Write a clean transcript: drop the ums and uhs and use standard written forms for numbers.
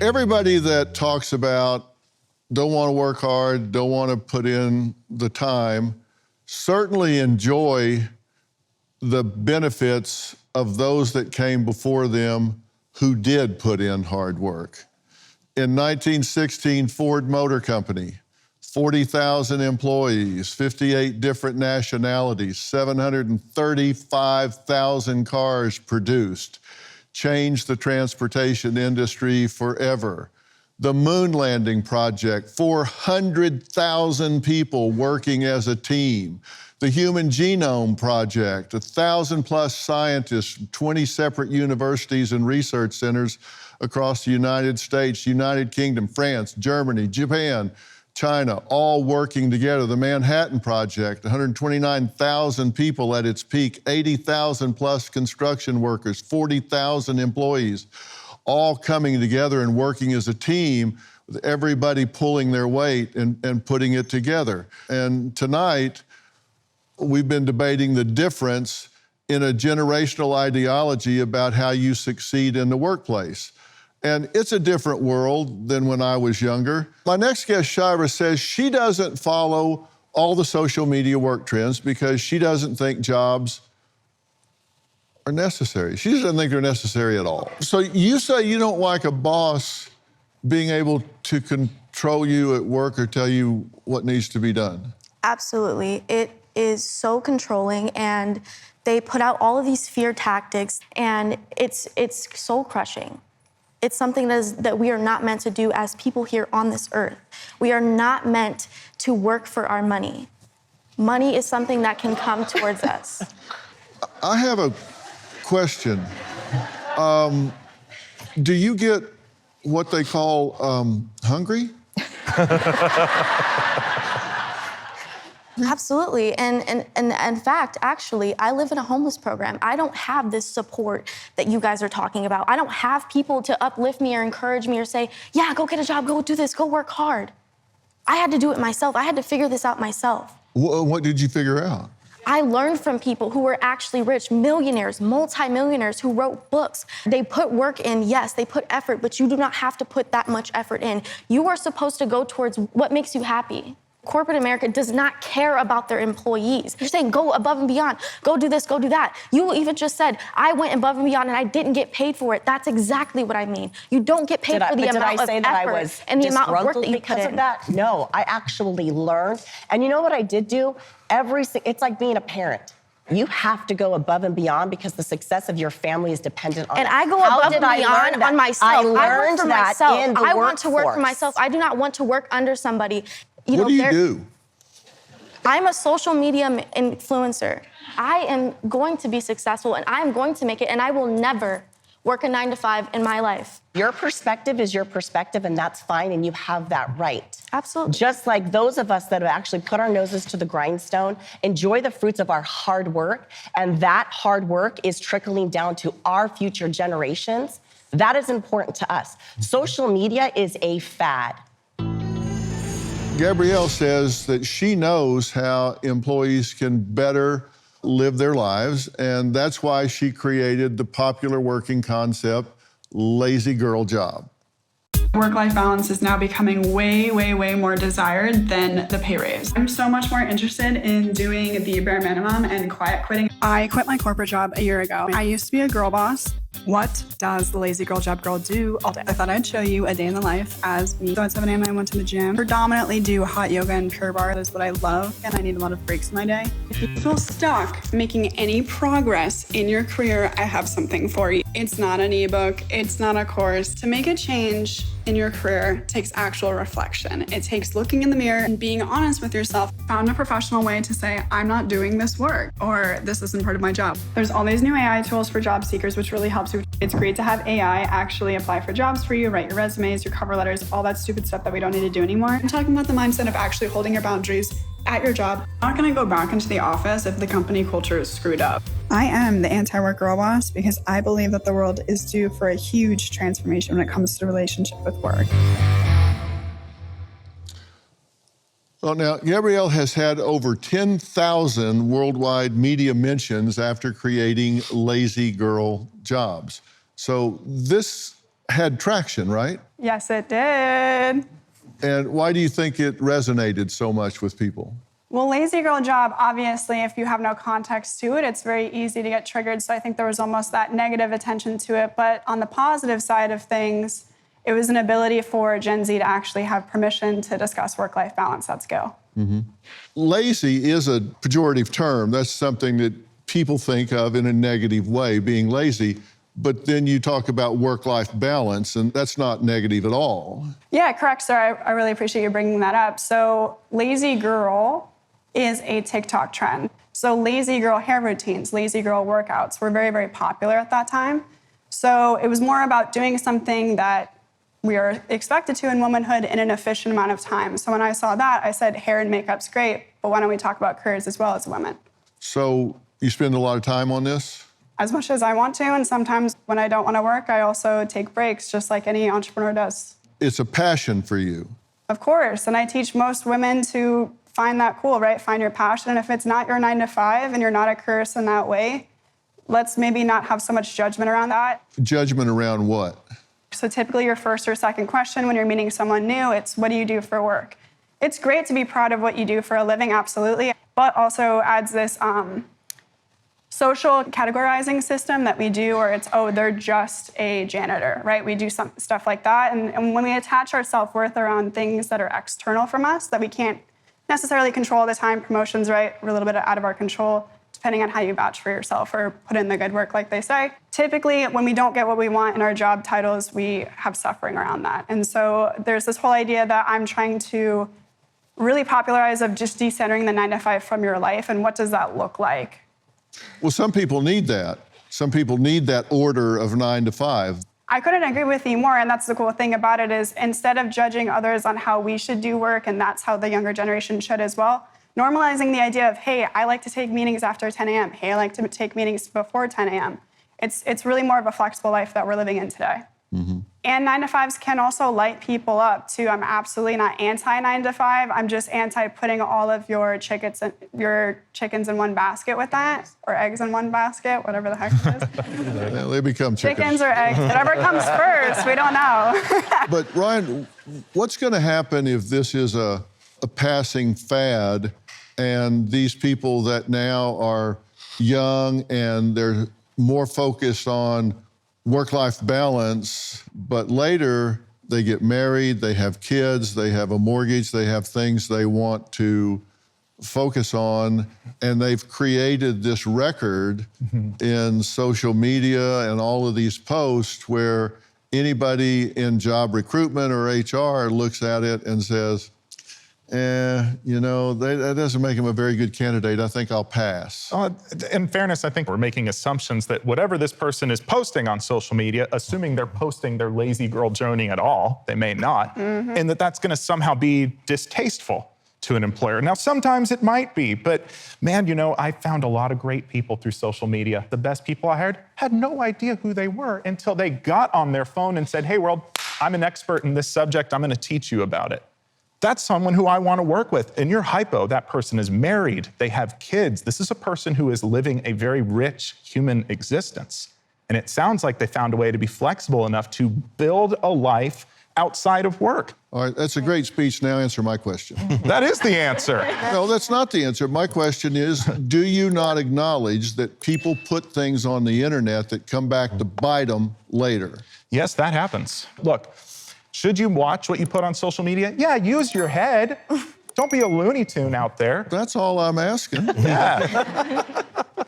Everybody that talks about don't want to work hard, don't want to put in the time, certainly enjoy the benefits of those that came before them who did put in hard work. In 1916, Ford Motor Company, 40,000 employees, 58 different nationalities, 735,000 cars produced, changed the transportation industry forever. The moon landing project, 400,000 people working as a team. The Human Genome Project, 1,000+ scientists from 20 separate universities and research centers across the United States, United Kingdom, France, Germany, Japan, China, all working together. The Manhattan Project, 129,000 people at its peak, 80,000+ construction workers, 40,000 employees, all coming together and working as a team, with everybody pulling their weight and putting it together. And tonight, we've been debating the difference in a generational ideology about how you succeed in the workplace. And it's a different world than when I was younger. My next guest, Shira, says she doesn't follow all the social media work trends because she doesn't think jobs are necessary. She doesn't think they're necessary at all. So you say you don't like a boss being able to control you at work or tell you what needs to be done? Absolutely. It is so controlling, and they put out all of these fear tactics, and it's soul crushing. It's something that we are not meant to do as people here on this earth. We are not meant to work for our money. Money is something that can come towards us. I have a question. Do you get what they call hungry? Absolutely, and in fact, actually, I live in a homeless program. I don't have this support that you guys are talking about. I don't have people to uplift me or encourage me or say, yeah, go get a job, go do this, go work hard. I had to do it myself. I had to figure this out myself. What did you figure out? I learned from people who were actually rich, millionaires, multimillionaires who wrote books. They put work in, yes, they put effort, but you do not have to put that much effort in. You are supposed to go towards what makes you happy. Corporate America does not care about their employees. You're saying go above and beyond, go do this, go do that. You even just said, I went above and beyond and I didn't get paid for it. That's exactly what I mean. You don't get paid for the amount of effort and the amount of work that you put in. No, I actually learned. And you know what I did do? It's like being a parent. You have to go above and beyond because the success of your family is dependent on it. And I go above and beyond on myself. I learned that in the workforce. I want to work for myself. I do not want to work under somebody. What do you do? I'm a social media influencer. I am going to be successful and I'm going to make it, and I will never work a 9-to-5 in my life. Your perspective is your perspective, and that's fine, and you have that right. Absolutely. Just like those of us that have actually put our noses to the grindstone, enjoy the fruits of our hard work, and that hard work is trickling down to our future generations. That is important to us. Social media is a fad. Gabrielle says that she knows how employees can better live their lives, and that's why she created the popular working concept, lazy girl job. Work-life balance is now becoming way, way, way more desired than the pay raise. I'm so much more interested in doing the bare minimum and quiet quitting. I quit my corporate job a year ago. I used to be a girl boss. What does the lazy girl job girl do all day? I thought I'd show you a day in the life as me. So at 7 a.m. I went to the gym. Predominantly do hot yoga and Pure Barre. That's what I love, and I need a lot of breaks in my day. If you feel stuck making any progress in your career, I have something for you. It's not an ebook. It's not a course. To make a change in your career takes actual reflection. It takes looking in the mirror and being honest with yourself. Found a professional way to say, I'm not doing this work, or this isn't part of my job. There's all these new AI tools for job seekers, which really helps you. It's great to have AI actually apply for jobs for you, write your resumes, your cover letters, all that stupid stuff that we don't need to do anymore. I'm talking about the mindset of actually holding your boundaries at your job. I'm not gonna go back into the office if the company culture is screwed up. I am the anti-work girl boss because I believe that the world is due for a huge transformation when it comes to the relationship with work. Well, now, Gabrielle has had over 10,000 worldwide media mentions after creating lazy girl jobs. So this had traction, right? Yes, it did. And why do you think it resonated so much with people? Well, lazy girl job, obviously, if you have no context to it, it's very easy to get triggered. So I think there was almost that negative attention to it. But on the positive side of things, it was an ability for Gen Z to actually have permission to discuss work-life balance at scale. Mm-hmm. Lazy is a pejorative term. That's something that people think of in a negative way, being lazy. But then you talk about work-life balance, and that's not negative at all. Yeah, correct, sir. I really appreciate you bringing that up. So lazy girl is a TikTok trend. So lazy girl hair routines, lazy girl workouts were very, very popular at that time. So it was more about doing something that we are expected to in womanhood in an efficient amount of time. So when I saw that, I said, hair and makeup's great, but why don't we talk about careers as well as women? So you spend a lot of time on this? As much as I want to, and sometimes when I don't want to work, I also take breaks, just like any entrepreneur does. It's a passion for you. Of course, and I teach most women to find that cool, right? Find your passion, and if it's not your 9 to 5 and you're not a careerist in that way, let's maybe not have so much judgment around that. Judgment around what? So typically your first or second question when you're meeting someone new, it's what do you do for work? It's great to be proud of what you do for a living, absolutely, but also adds this social categorizing system that we do, or it's, oh, they're just a janitor, right? We do some stuff like that. And when we attach our self-worth around things that are external from us, that we can't necessarily control all the time, promotions, right? We're a little bit out of our control, depending on how you vouch for yourself or put in the good work, like they say. Typically, when we don't get what we want in our job titles, we have suffering around that. And so there's this whole idea that I'm trying to really popularize of just decentering the 9 to 5 from your life, and what does that look like? Well, some people need that. Some people need that order of 9 to 5. I couldn't agree with you more, and that's the cool thing about it is instead of judging others on how we should do work, and that's how the younger generation should as well, normalizing the idea of, hey, I like to take meetings after 10 a.m. Hey, I like to take meetings before 10 a.m. It's really more of a flexible life that we're living in today. Mm-hmm. And 9 to 5s can also light people up too. I'm absolutely not anti 9 to 5. I'm just anti putting all of your chickens in one basket with that, or eggs in one basket, whatever the heck it is. Yeah, they become chickens. Chickens or eggs, whatever comes first, we don't know. But Ryan, what's going to happen if this is a passing fad, and these people that now are young and they're more focused on work-life balance, but later they get married, they have kids, they have a mortgage, they have things they want to focus on, and they've created this record in social media and all of these posts where anybody in job recruitment or HR looks at it and says, that doesn't make him a very good candidate. I think I'll pass. In fairness, I think we're making assumptions that whatever this person is posting on social media, assuming they're posting their lazy girl joning at all, they may not, and that's going to somehow be distasteful to an employer. Now, sometimes it might be, but man, I found a lot of great people through social media. The best people I hired had no idea who they were until they got on their phone and said, hey, world, I'm an expert in this subject. I'm going to teach you about it. That's someone who I want to work with. In your hypo, that person is married, they have kids. This is a person who is living a very rich human existence. And it sounds like they found a way to be flexible enough to build a life outside of work. All right, that's a great speech. Now answer my question. That is the answer. No, that's not the answer. My question is, do you not acknowledge that people put things on the internet that come back to bite them later? Yes, that happens. Look, should you watch what you put on social media? Yeah, use your head. Don't be a Looney Tune out there. That's all I'm asking. Yeah.